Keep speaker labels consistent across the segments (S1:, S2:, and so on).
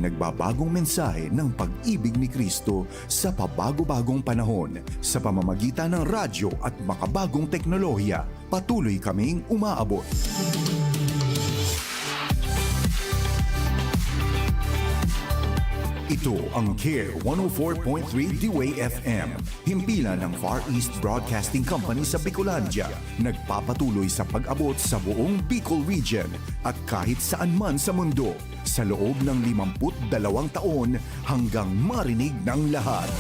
S1: nagbabagong mensahe ng pag-ibig ni Kristo sa pabago-bagong panahon sa pamamagitan ng radyo at makabagong teknolohiya. Patuloy kaming umaabot. Ito ang CARE 104.3 DWAY-FM, himpilan ng Far East Broadcasting Company sa Bicolandia, nagpapatuloy sa pag-abot sa buong Bicol Region at kahit saan man sa mundo, sa loob ng 52 taon hanggang marinig ng lahat.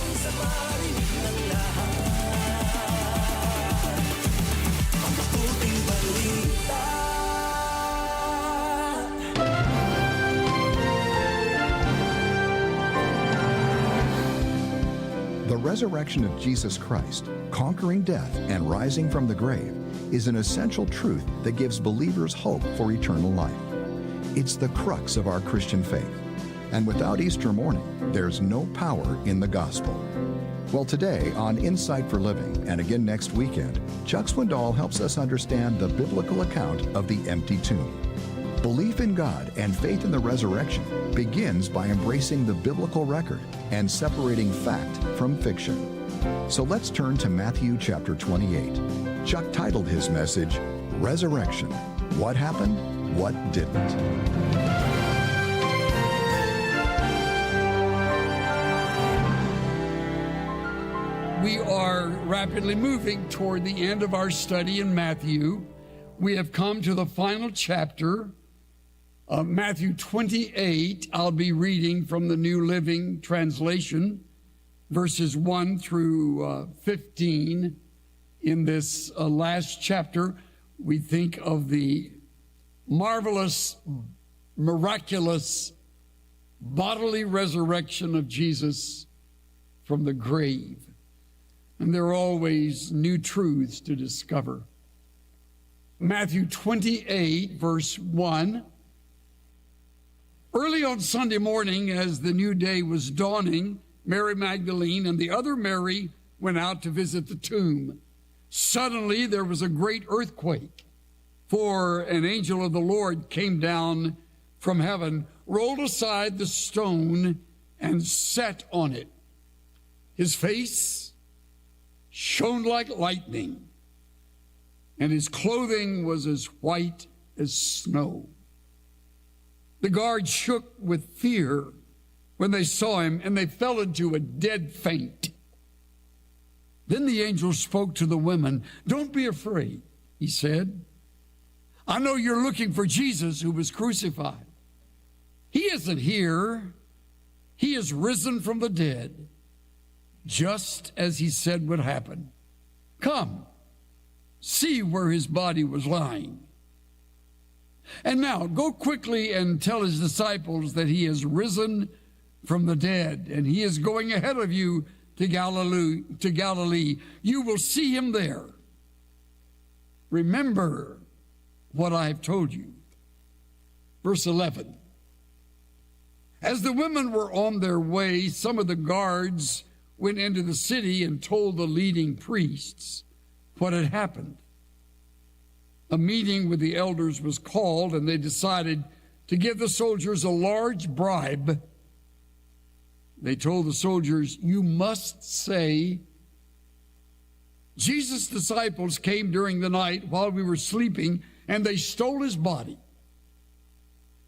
S2: The resurrection of Jesus Christ, conquering death and rising from the grave, is an essential truth that gives believers hope for eternal life. It's the crux of our Christian faith. And without Easter morning, there's no power in the gospel. Well, today on Insight for Living, and again next weekend, Chuck Swindoll helps us understand the biblical account of the empty tomb. Belief in God and faith in the resurrection begins by embracing the biblical record and separating fact from fiction. So let's turn to Matthew chapter 28. Chuck titled his message, Resurrection. What happened? What didn't?
S3: We are rapidly moving toward the end of our study in Matthew. We have come to the final chapter of Matthew 28. I'll be reading from the New Living Translation, verses 1 through 15. In this last chapter, we think of the marvelous, miraculous, bodily resurrection of Jesus from the grave. And there are always new truths to discover. Matthew 28, verse 1. Early on Sunday morning, as the new day was dawning, Mary Magdalene and the other Mary went out to visit the tomb. Suddenly there was a great earthquake, for an angel of the Lord came down from heaven, rolled aside the stone, and sat on it. His face shone like lightning, and his clothing was as white as snow. The guards shook with fear when they saw him, and they fell into a dead faint. Then the angel spoke to the women. "Don't be afraid," he said. "I know you're looking for Jesus who was crucified. He isn't here. He is risen from the dead, just as he said would happen. Come, see where his body was lying. And now go quickly and tell his disciples that he is risen from the dead, and he is going ahead of you to Galilee. You will see him there. Remember what I have told you." Verse 11. As the women were on their way, some of the guards went into the city and told the leading priests what had happened. A meeting with the elders was called, and they decided to give the soldiers a large bribe. They told the soldiers, "You must say, 'Jesus' disciples came during the night while we were sleeping, and they stole his body.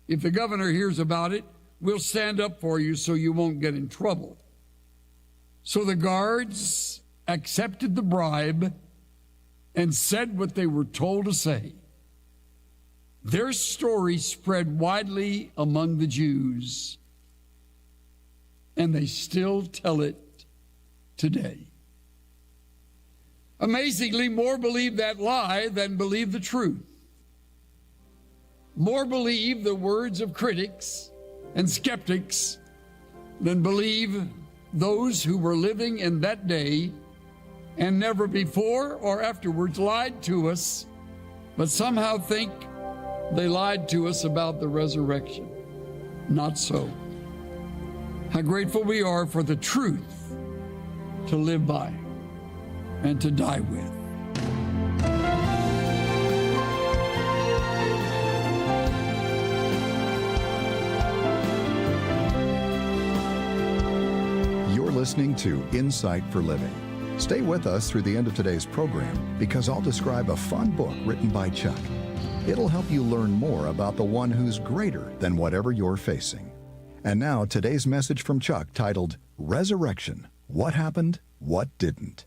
S3: If the governor hears about it, we'll stand up for you so you won't get in trouble.'" So the guards accepted the bribe and said what they were told to say. Their story spread widely among the Jews, and they still tell it today. Amazingly, more believe that lie than believe the truth. More believe the words of critics and skeptics than believe those who were living in that day and never before or afterwards lied to us, but somehow think they lied to us about the resurrection. Not so. How grateful we are for the truth to live by and to die with.
S2: listening to Insight for Living. Stay with us through the end of today's program because I'll describe a fun book written by Chuck. It'll help you learn more about the one who's greater than whatever you're facing. And now, today's message from Chuck titled, Resurrection. What happened? What didn't?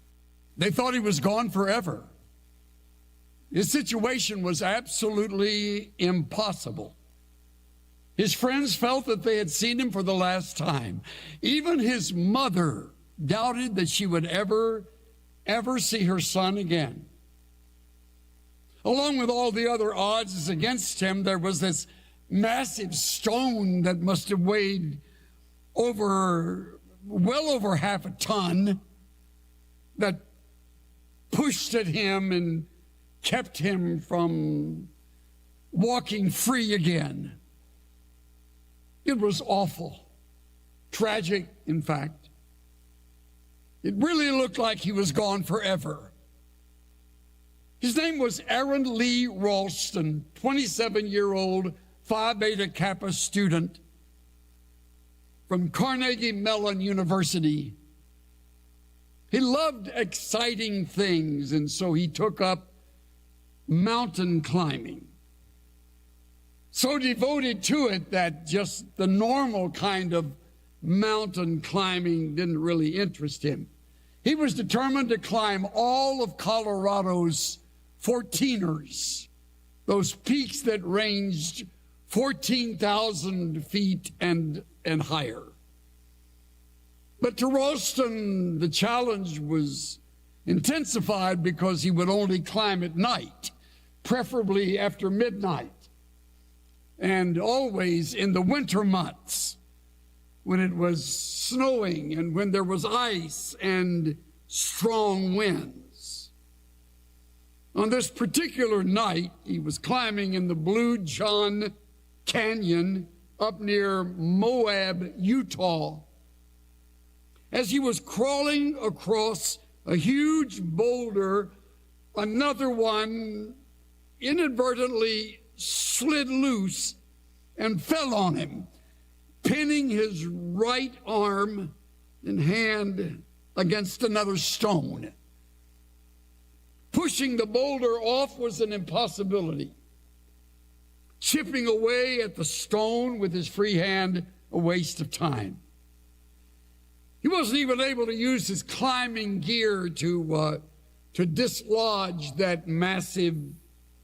S3: They thought he was gone forever. His situation was absolutely impossible. His friends felt that they had seen him for the last time. Even his mother doubted that she would ever see her son again. Along with all the other odds against him, there was this massive stone that must have weighed well over half a ton that pushed at him and kept him from walking free again. It was awful, tragic, in fact. It really looked like he was gone forever. His name was Aaron Lee Ralston, 27-year-old Phi Beta Kappa student from Carnegie Mellon University. He loved exciting things, and so he took up mountain climbing. So devoted to it that just the normal kind of mountain climbing didn't really interest him. He was determined to climb all of Colorado's 14ers, those peaks that ranged 14,000 feet and higher. But to Ralston, the challenge was intensified because he would only climb at night, preferably after midnight, and always in the winter months when it was snowing and when there was ice and strong winds. On this particular night, he was climbing in the Blue John Canyon up near Moab, Utah. As he was crawling across a huge boulder, another one inadvertently slid loose and fell on him, pinning his right arm and hand against another stone. Pushing the boulder off was an impossibility. Chipping away at the stone with his free hand, a waste of time. He wasn't even able to use his climbing gear to dislodge that massive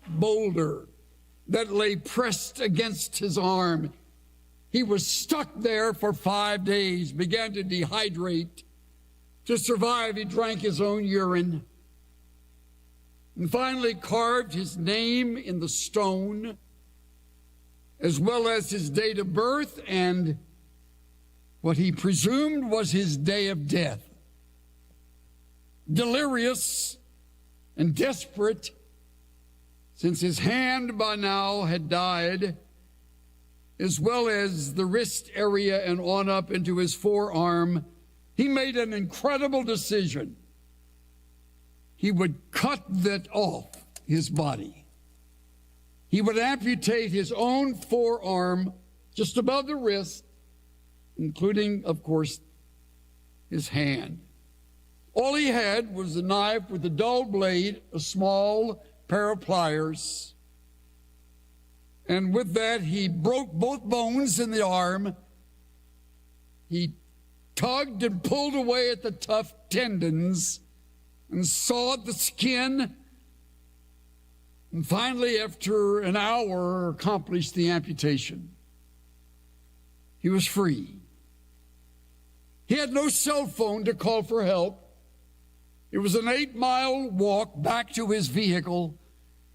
S3: boulder that lay pressed against his arm. He was stuck there for 5 days, began to dehydrate. To survive, he drank his own urine, and finally carved his name in the stone, as well as his date of birth and what he presumed was his day of death. Delirious and desperate, since his hand by now had died, as well as the wrist area and on up into his forearm, he made an incredible decision. He would cut that off his body. He would amputate his own forearm just above the wrist, including, of course, his hand. All he had was a knife with a dull blade, a small pair of pliers, and with that he broke both bones in the arm. He tugged and pulled away at the tough tendons and sawed the skin, and finally, after an hour, accomplished the amputation. He was free. He had no cell phone to call for help. It was an 8-mile walk back to his vehicle,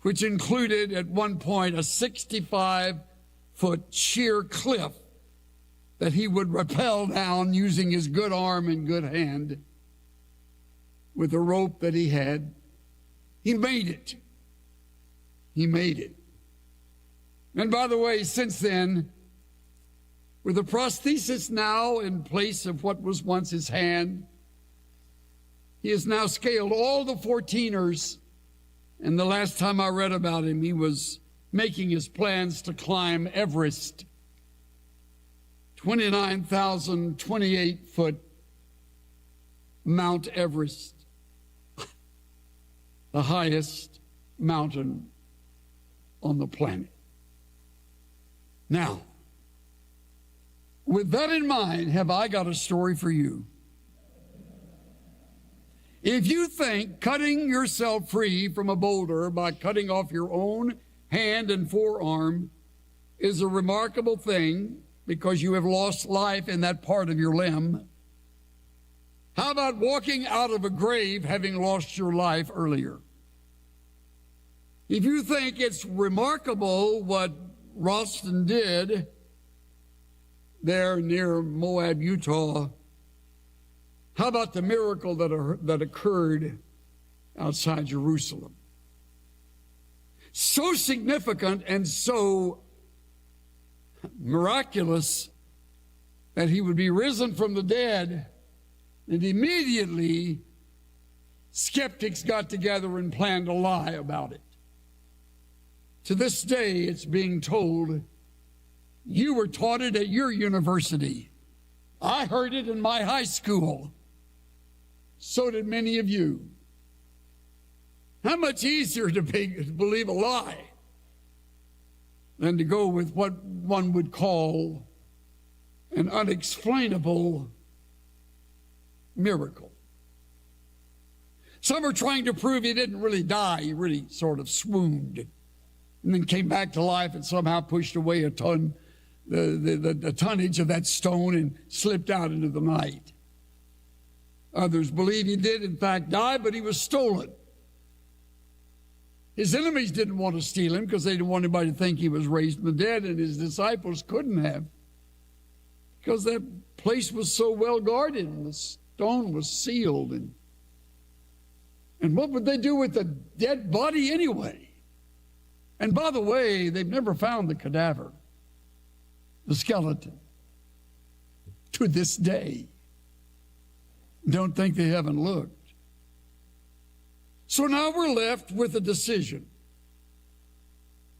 S3: which included at one point a 65-foot sheer cliff that he would rappel down using his good arm and good hand with the rope that he had. He made it. He made it. And by the way, since then, with a prosthesis now in place of what was once his hand, he has now scaled all the 14ers, and the last time I read about him, he was making his plans to climb Everest, 29,028-foot Mount Everest, the highest mountain on the planet. Now, with that in mind, have I got a story for you. If you think cutting yourself free from a boulder by cutting off your own hand and forearm is a remarkable thing because you have lost life in that part of your limb, how about walking out of a grave having lost your life earlier? If you think it's remarkable what Ralston did there near Moab, Utah, how about the miracle that occurred outside Jerusalem? So significant and so miraculous that he would be risen from the dead, and immediately skeptics got together and planned a lie about it. To this day, it's being told, you were taught it at your university. I heard it in my high school. So did many of you. How much easier to believe a lie than to go with what one would call an unexplainable miracle. Some are trying to prove he didn't really die. He really sort of swooned and then came back to life and somehow pushed away the tonnage of that stone and slipped out into the night. Others believe he did, in fact, die, but he was stolen. His enemies didn't want to steal him because they didn't want anybody to think he was raised from the dead, and his disciples couldn't have because that place was so well guarded and the stone was sealed. And what would they do with the dead body anyway? And by the way, they've never found the cadaver, the skeleton, to this day. Don't think they haven't looked. So now we're left with a decision.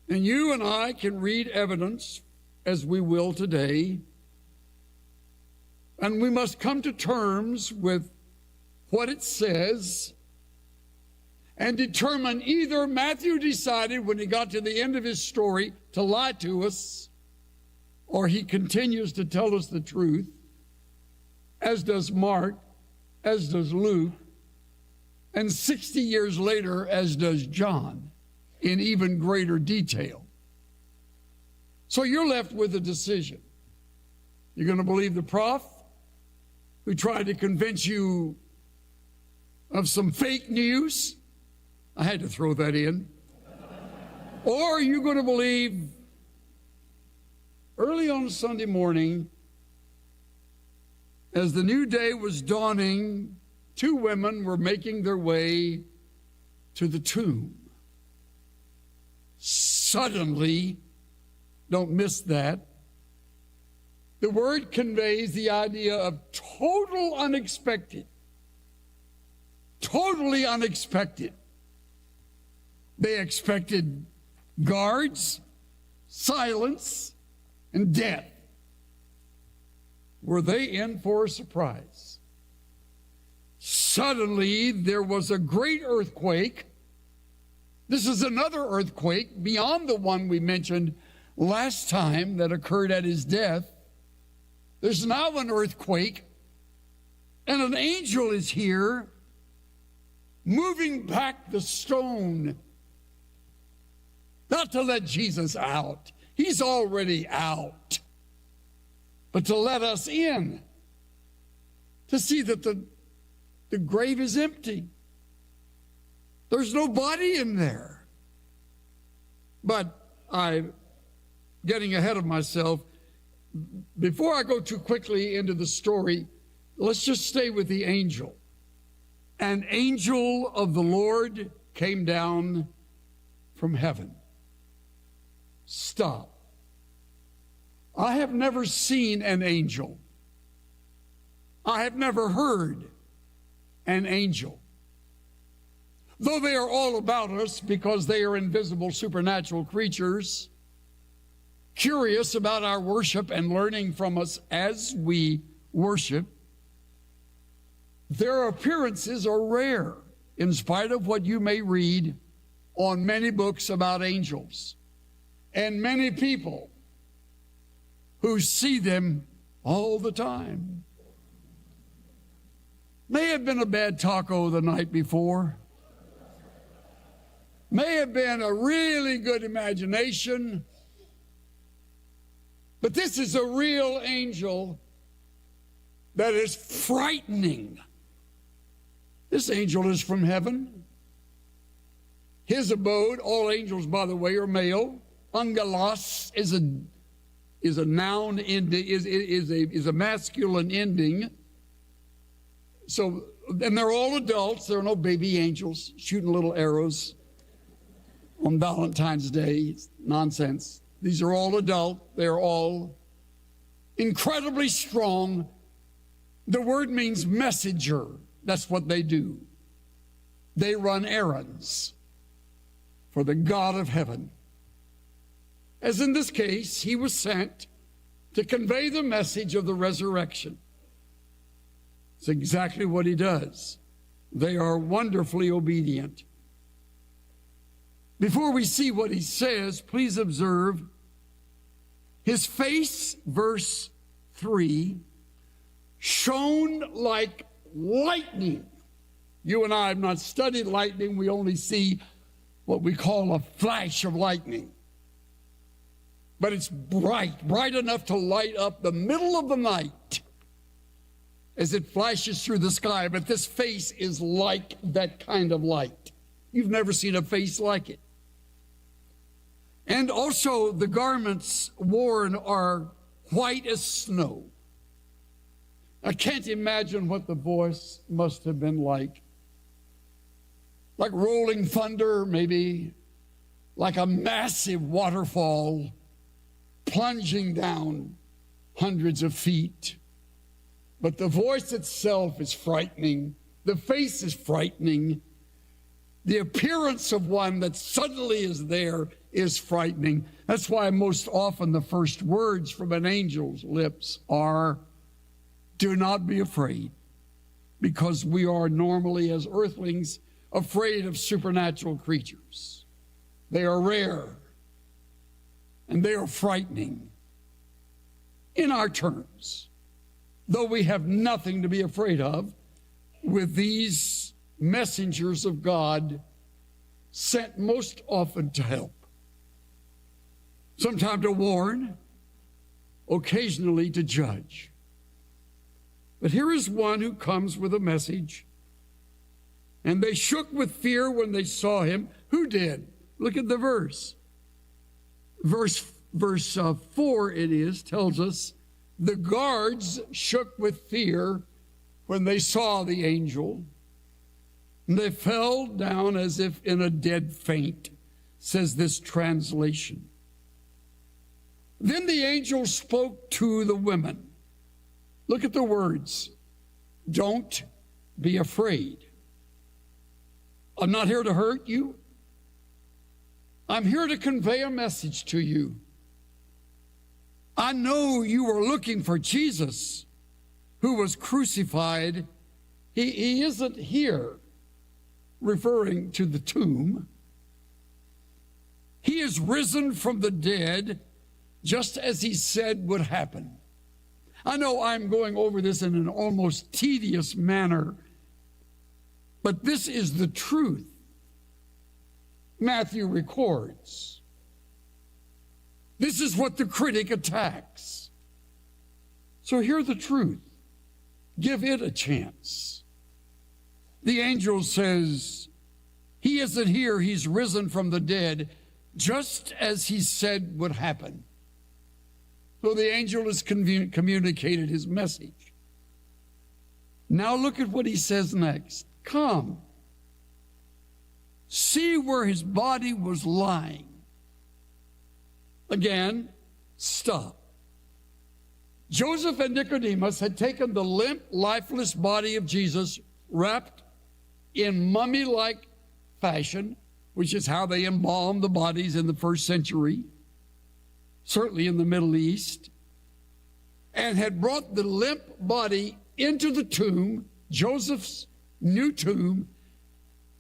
S3: And you and I can read evidence, as we will today, and we must come to terms with what it says and determine either Matthew decided when he got to the end of his story to lie to us, or he continues to tell us the truth, as does Mark, as does Luke, and 60 years later, as does John, in even greater detail. So you're left with a decision. You're going to believe the prof who tried to convince you of some fake news? I had to throw that in. Or are you going to believe early on Sunday morning, as the new day was dawning, two women were making their way to the tomb. Suddenly, don't miss that, the word conveys the idea of total unexpected. Totally unexpected. They expected guards, silence, and death. Were they in for a surprise? Suddenly, there was a great earthquake. This is another earthquake beyond the one we mentioned last time that occurred at his death. There's now an earthquake, and an angel is here moving back the stone. Not to let Jesus out. He's already out. But to let us in. To see that the grave is empty. There's no body in there. But I'm getting ahead of myself. Before I go too quickly into the story, let's just stay with the angel. An angel of the Lord came down from heaven. Stop. I have never seen an angel. I have never heard an angel. Though they are all about us because they are invisible supernatural creatures, curious about our worship and learning from us as we worship, Their appearances are rare, in spite of what you may read on many books about angels. And many people who see them all the time. May have been a bad taco the night before. May have been a really good imagination. But this is a real angel that is frightening. This angel is from heaven. His abode, all angels, by the way, are male. Angelos is a noun ending, is a masculine ending. So, and they're all adults. There are no baby angels shooting little arrows on Valentine's Day. It's nonsense. These are all adult. They're all incredibly strong. The word means messenger. That's what they do. They run errands for the God of heaven. As in this case, he was sent to convey the message of the resurrection. It's exactly what he does. They are wonderfully obedient. Before we see what he says, please observe his face, verse 3, shone like lightning. You and I have not studied lightning. We only see what we call a flash of lightning. But it's bright enough to light up the middle of the night as it flashes through the sky. But this face is like that kind of light. You've never seen a face like it. And also the garments worn are white as snow. I can't imagine what the voice must have been like. Like rolling thunder, maybe. Like a massive waterfall plunging down hundreds of feet. But the voice itself is frightening. The face is frightening. The appearance of one that suddenly is there is frightening. That's why most often the first words from an angel's lips are, "Do not be afraid," because we are normally, as earthlings, afraid of supernatural creatures. They are rare, and they are frightening in our terms, though we have nothing to be afraid of with these messengers of God sent most often to help. Sometimes to warn, occasionally to judge. But here is one who comes with a message. And they shook with fear when they saw him. Who did? Look at the verse. Verse 4, it is, tells us, the guards shook with fear when they saw the angel. And they fell down as if in a dead faint, says this translation. Then the angel spoke to the women. Look at the words. Don't be afraid. I'm not here to hurt you. I'm here to convey a message to you. I know you were looking for Jesus, who was crucified. He isn't here, referring to the tomb. He is risen from the dead, just as he said would happen. I know I'm going over this in an almost tedious manner, but this is the truth Matthew records. This is what the critic attacks. So hear the truth. Give it a chance. The angel says, he isn't here, he's risen from the dead, just as he said would happen. So the angel has communicated his message. Now look at what he says next. Come, see where his body was lying. Again, stop. Joseph and Nicodemus had taken the limp, lifeless body of Jesus, wrapped in mummy-like fashion, which is how they embalmed the bodies in the first century, certainly in the Middle East, and had brought the limp body into the tomb Joseph's new tomb,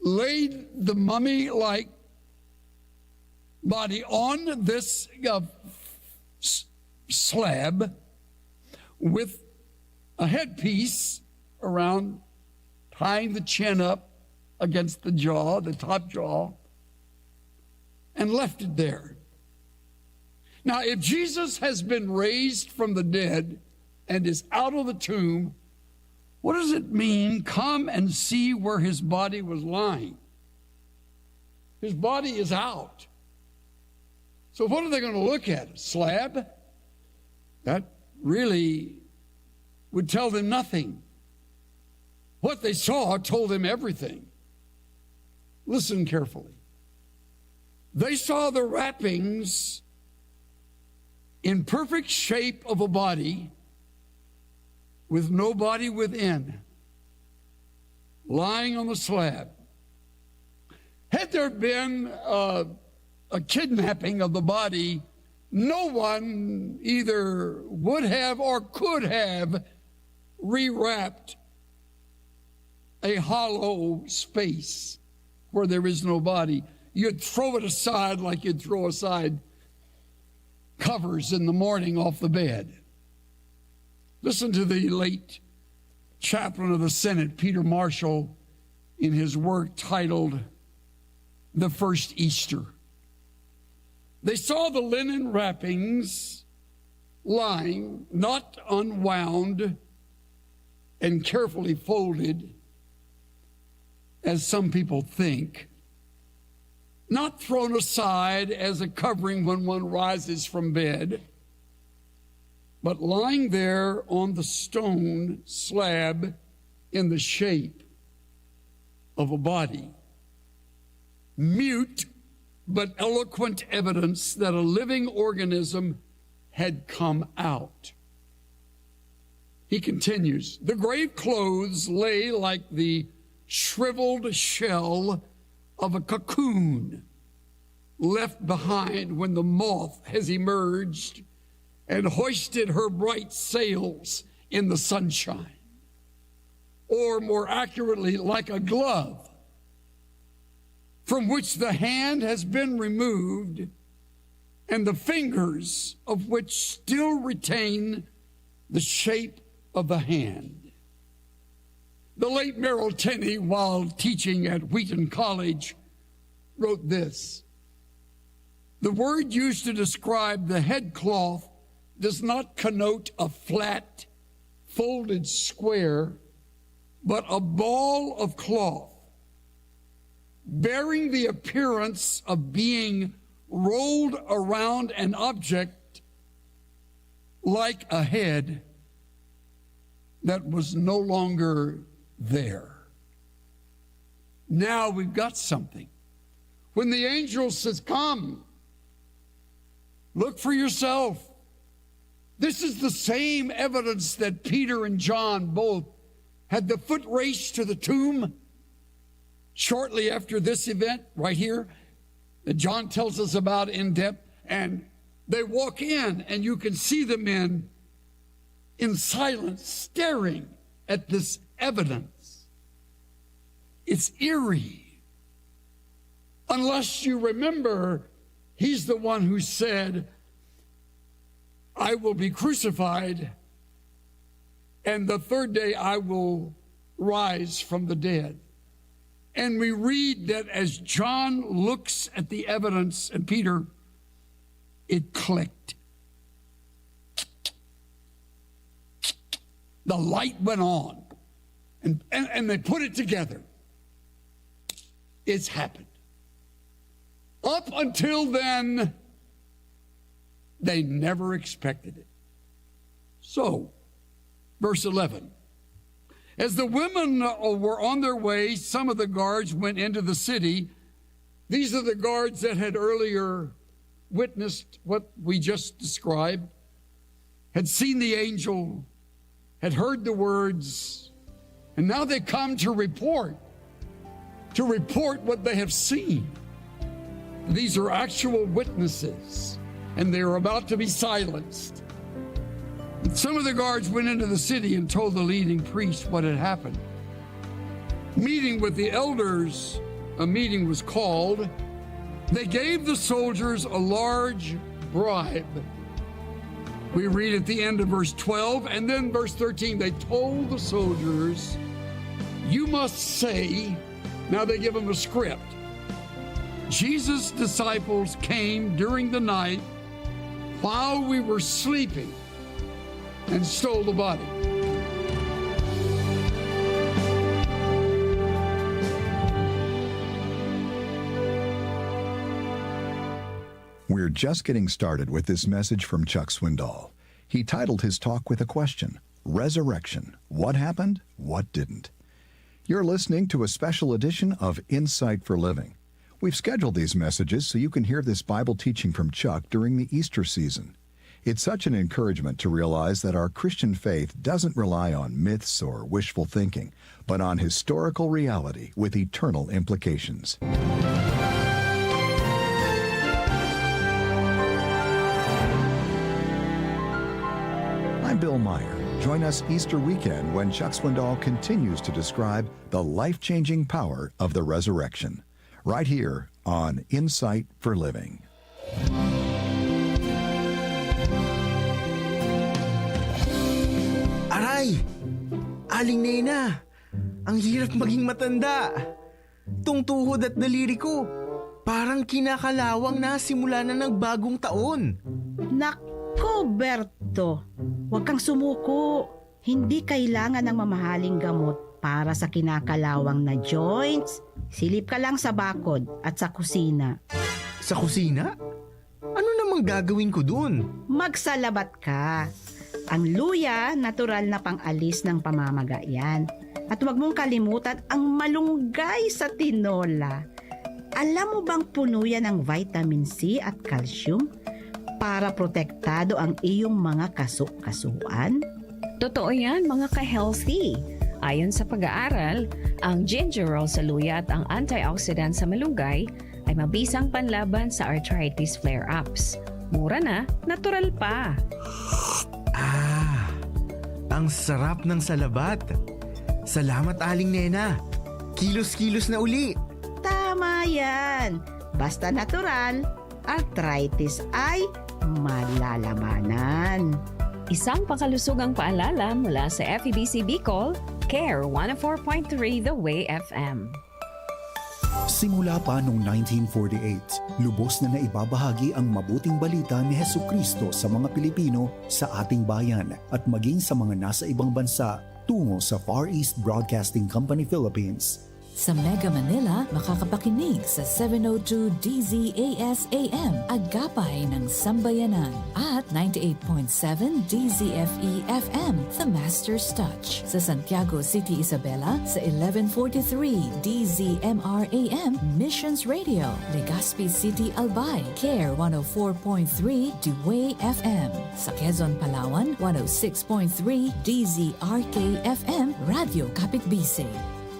S3: laid the mummy-like body on this slab with a headpiece around, tying the chin up against the jaw, the top jaw, and left it there. Now, if Jesus has been raised from the dead and is out of the tomb, what does it mean, come and see where his body was lying? His body is out. So what are they going to look at? A slab? That really would tell them nothing. What they saw told them everything. Listen carefully. They saw the wrappings in perfect shape of a body with no body within, lying on the slab. Had there been a kidnapping of the body, no one either would have or could have rewrapped a hollow space where there is no body. You'd throw it aside like you'd throw aside covers in the morning off the bed. Listen to the late chaplain of the Senate, Peter Marshall, in his work titled The First Easter. They saw the linen wrappings lying, not unwound and carefully folded, as some people think, not thrown aside as a covering when one rises from bed, but lying there on the stone slab in the shape of a body. Mute but eloquent evidence that a living organism had come out. He continues, the grave clothes lay like the shriveled shell of a cocoon left behind when the moth has emerged and hoisted her bright sails in the sunshine. Or more accurately, like a glove from which the hand has been removed and the fingers of which still retain the shape of the hand. The late Merrill Tenney, while teaching at Wheaton College, wrote this: the word used to describe the headcloth does not connote a flat, folded square, but a ball of cloth, bearing the appearance of being rolled around an object like a head that was no longer there. Now we've got something. When the angel says, come, look for yourself. This is the same evidence that Peter and John both had the foot race to the tomb shortly after this event right here that John tells us about in depth. And they walk in and you can see the men in silence staring at this evidence. It's eerie. Unless you remember, he's the one who said, I will be crucified, and the third day I will rise from the dead. And we read that as John looks at the evidence, and Peter, it clicked. The light went on, and they put it together. It's happened. Up until then, they never expected it. So, verse 11. As the women were on their way, some of the guards went into the city. These are the guards that had earlier witnessed what we just described, had seen the angel, had heard the words, and now they come to report what they have seen. These are actual witnesses, and they are about to be silenced. Some of the guards went into the city and told the leading priest what had happened. meeting with the elders, a meeting was called. They gave the soldiers a large bribe. We read at the end of verse 12, and then verse 13, they told the soldiers, you must say, now they give them a script. Jesus' disciples came during the night while we were sleeping and stole the body.
S2: We're just getting started with this message from Chuck Swindoll. He titled his talk with a question, Resurrection. What happened? What didn't? You're listening to a special edition of Insight for Living. We've scheduled these messages so you can hear this Bible teaching from Chuck during the Easter season. It's such an encouragement to realize that our Christian faith doesn't rely on myths or wishful thinking, but on historical reality with eternal implications. I'm Bill Meyer. Join us Easter weekend when Chuck Swindoll continues to describe the life-changing power of the resurrection. Right here on Insight for Living.
S4: Aray! Aling Nena! Ang hirap maging matanda. Tungtuhod at daliri ko. Parang kinakalawang na simula na ng bagong taon.
S5: Nako, Berto. Huwag kang sumuko. Hindi kailangan ng mamahaling gamot para sa kinakalawang na joints. Silip ka lang sa bakod at sa kusina.
S4: Sa kusina? Ano namang gagawin ko dun?
S5: Magsalabat ka. Ang luya, natural na pang-alis ng pamamaga yan. At huwag mong kalimutan ang malunggay sa tinola. Alam mo bang puno yan ng vitamin C at calcium para protektado ang iyong mga kasu-kasuan?
S6: Totoo yan, mga ka-healthy. Ayon sa pag-aaral, ang gingerol sa luya at ang antioxidant sa malunggay ay mabisang panlaban sa arthritis flare-ups. Mura na, natural pa.
S4: Ang sarap ng salabat. Salamat, Aling Nena. Kilos-kilos na uli.
S5: Tama yan. Basta natural, arthritis ay malalabanan.
S6: Isang pakalusugang paalala mula sa FEBC Bicol, CARE 104.3 The Way-FM.
S1: Simula pa noong 1948, lubos na naibabahagi ang mabuting balita ni Hesukristo sa mga Pilipino sa ating bayan at maging sa mga nasa ibang bansa tungo sa Far East Broadcasting Company Philippines.
S7: Sa Mega Manila, makakapakinig sa 702 DZAS-AM, Agapay ng Sambayanan, at 98.7 DZFE-FM, The Master's Touch. Sa Santiago City, Isabela, sa 1143 DZMR-AM, Missions Radio. Legazpi City, Albay, CARE 104.3 DWAY-FM. Sa Quezon, Palawan, 106.3 DZRK-FM, Radio Kapitbisig.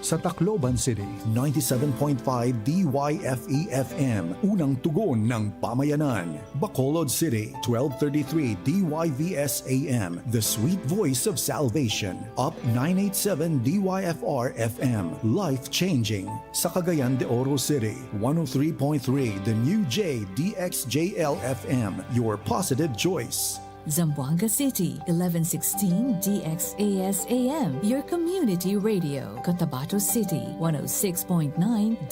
S1: Sa Tacloban City, 97.5 DYFE-FM, unang tugon ng pamayanan. Bacolod City, 1233 DYVS-AM, the sweet voice of salvation. Up 987 DYFR-FM, life-changing. Sa Cagayan de Oro City, 103.3 the new J DXJL-FM, your positive choice.
S7: Zamboanga City, 1116 DXAS-AM, your community radio. Cotabato City, 106.9